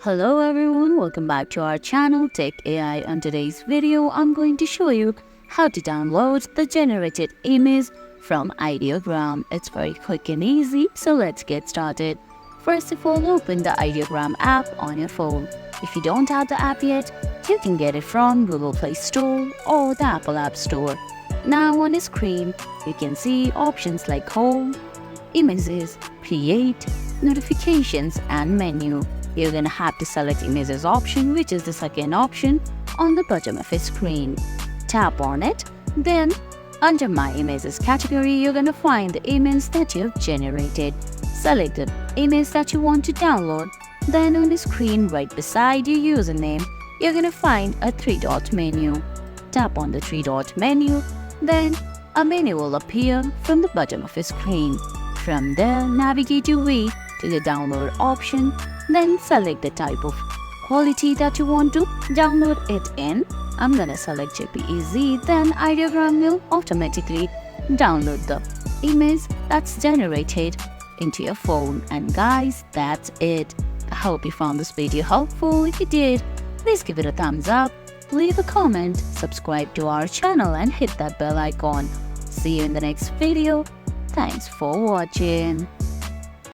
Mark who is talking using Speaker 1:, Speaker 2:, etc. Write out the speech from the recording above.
Speaker 1: Hello everyone, welcome back to our channel Tech AI. On today's video, I'm going to show you how to download the generated image from Ideogram. It's very quick and easy, so let's get started. First of all, open the Ideogram app on your phone. If you don't have the app yet, you can get it from Google Play Store or the Apple App Store. Now on the screen, you can see options like Home, Images, Create, Notifications and Menu. You're gonna have to select Images option, which is the second option on the bottom of your screen. Tap on it, then under My Images category, you're gonna find the image that you've generated. Select the image that you want to download. Then on the screen right beside your username, you're gonna find a three-dot menu. Tap on the three-dot menu, then a menu will appear from the bottom of your screen. From there, navigate your way to the download option, then select the type of quality that you want to download it in. I'm gonna select JPEG, then Ideogram will automatically download the image that's generated into your phone. And guys, that's it. I hope you found this video helpful. If you did, please give it a thumbs up, leave a comment, subscribe to our channel and hit that bell icon. See you in the next video. Thanks for watching.